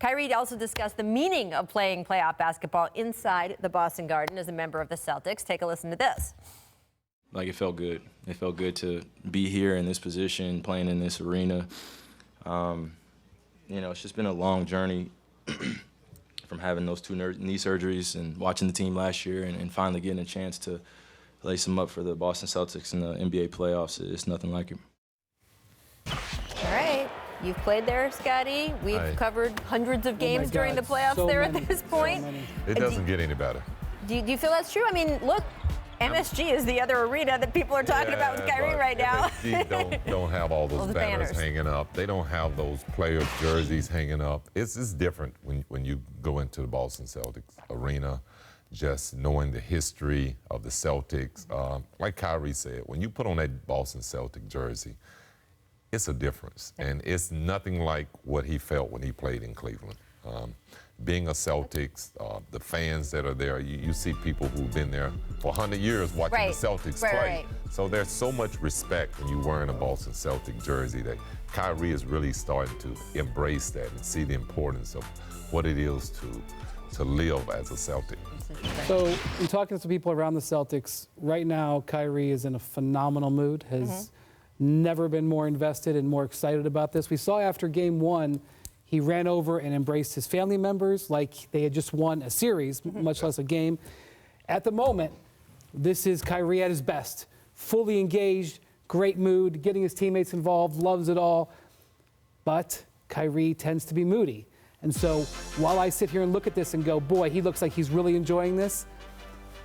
Kyrie also discussed the meaning of playing playoff basketball inside the Boston Garden as a member of the Celtics. Take a listen to this. Like, it felt good. It felt good to be here in this position, playing in this arena. It's just been a long journey from having those two knee surgeries and watching the team last year and finally getting a chance to lace them up for the Boston Celtics in the NBA playoffs. It's nothing like it. All right. You've played there, Scottie. We've covered hundreds of games during the playoffs at this point. It doesn't get any better. Do you feel that's true? I mean, look, MSG is the other arena that people are talking about with Kyrie right now. MSG don't have all those banners hanging up. They don't have those player jerseys hanging up. It's different when you go into the Boston Celtics arena, just knowing the history of the Celtics. Like Kyrie said, when you put on that Boston Celtic jersey, it's a difference, and it's nothing like what he felt when he played in Cleveland. Being a Celtics, the fans that are there, you see people who've been there for 100 years watching the Celtics play. So there's so much respect when you're wearing a Boston Celtic jersey that Kyrie is really starting to embrace that and see the importance of what it is to live as a Celtic. So in talking to some people around the Celtics, right now Kyrie is in a phenomenal mood, has never been more invested and more excited about this. We saw after game one, he ran over and embraced his family members like they had just won a series, much less a game. At the moment, this is Kyrie at his best. Fully engaged, great mood, getting his teammates involved, loves it all. But Kyrie tends to be moody. And so while I sit here and look at this and go, boy, he looks like he's really enjoying this,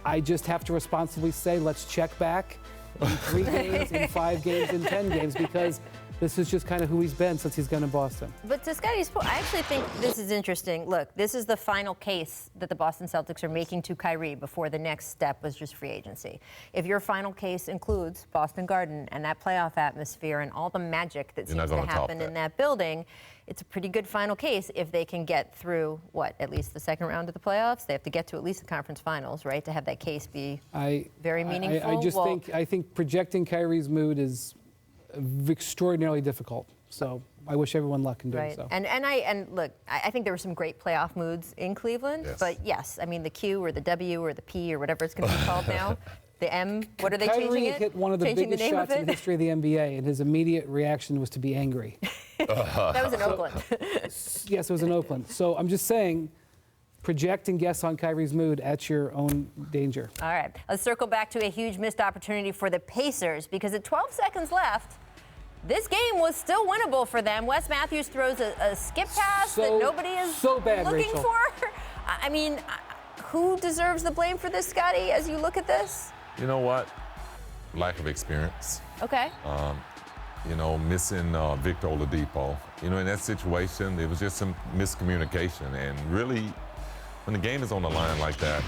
I just have to responsibly say, let's check back in 3 games, in 5 games, in 10 games, because this is just kind of who he's been since he's gone to Boston. But to Scottie's point, I actually think this is interesting. Look, this is the final case that the Boston Celtics are making to Kyrie before the next step was just free agency. If your final case includes Boston Garden and that playoff atmosphere and all the magic that seems to happen in that building, it's a pretty good final case if they can get through, at least the second round of the playoffs? They have to get to at least the conference finals, right, to have that case be very meaningful? I think projecting Kyrie's mood is extraordinarily difficult. So I wish everyone luck in doing so. And look, I think there were some great playoff moods in Cleveland. Yes. But yes, I mean the Q or the W or the P or whatever it's going to be called now. The M, what are they changing it? Kyrie hit one of the biggest shots in the history of the NBA, and his immediate reaction was to be angry. That was in Oakland. Yes, it was in Oakland. So I'm just saying, project and guess on Kyrie's mood at your own danger. All right, let's circle back to a huge missed opportunity for the Pacers, because at 12 seconds left, this game was still winnable for them. Wes Matthews throws a skip pass that nobody is looking for. I mean, who deserves the blame for this, Scottie, as you look at this? You know what? Lack of experience. Okay. Missing Victor Oladipo. In that situation, it was just some miscommunication. And really, when the game is on the line like that,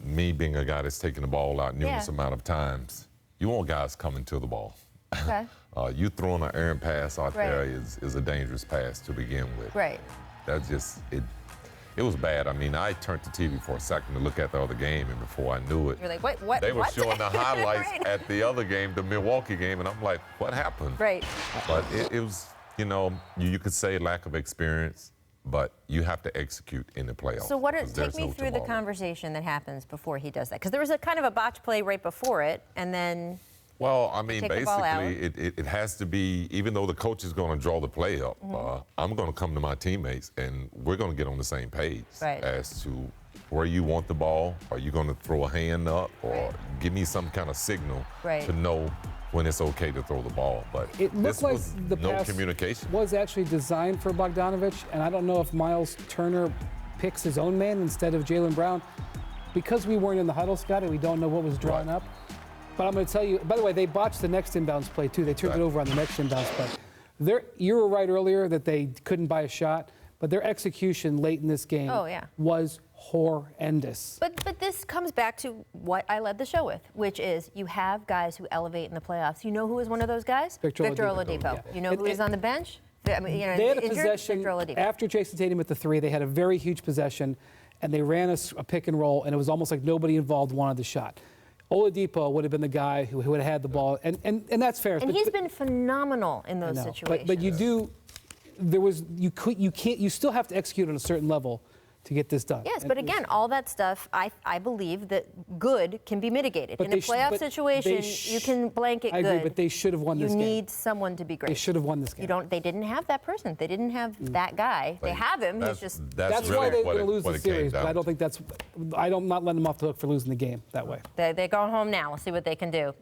me being a guy that's taking the ball out numerous amount of times, you want guys coming to the ball. Okay. You throwing an errant pass out there is a dangerous pass to begin with. Right. That's just it. It was bad. I mean, I turned to TV for a second to look at the other game, and before I knew it, you're like, what? They were showing the highlights at the other game, the Milwaukee game, and I'm like, what happened? Right. But it was, you could say lack of experience, but you have to execute in the playoffs. So take me through the conversation that happens before he does that, because there was a kind of a botch play right before it, and then. Well, I mean, basically, it has to be, even though the coach is going to draw the play up, I'm going to come to my teammates, and we're going to get on the same page as to where you want the ball. Are you going to throw a hand up, or give me some kind of signal to know when it's okay to throw the ball? But it looked like the pass communication was actually designed for Bogdanovich, and I don't know if Miles Turner picks his own man instead of Jaylen Brown. Because we weren't in the huddle, Scottie, we don't know what was drawn up. But I'm going to tell you, by the way, they botched the next inbounds play, too. They turned it over on the next inbounds play. You were right earlier that they couldn't buy a shot, but their execution late in this game was horrendous. But this comes back to what I led the show with, which is you have guys who elevate in the playoffs. You know who is one of those guys? Victor Oladipo. Yeah. You know who is on the bench? I mean, they had a possession after Jason Tatum at the 3. They had a very huge possession, and they ran a pick and roll, and it was almost like nobody involved wanted the shot. Oladipo would have been the guy who would have had the ball, and that's fair. And he's been phenomenal in those situations. But you do, you still have to execute on a certain level to get this done. Yes, but again, all that stuff, I believe that good can be mitigated. In a playoff situation, you can blanket good. I agree, but they should have won this game. You need someone to be great. They should have won this game. They didn't have that person. They didn't have that guy. They have him. He's just. That's really why they're what going to it- lose what the it came series. down But I don't to. think that's. I'm not letting them off the hook for losing the game that way. They're going home now. We'll see what they can do.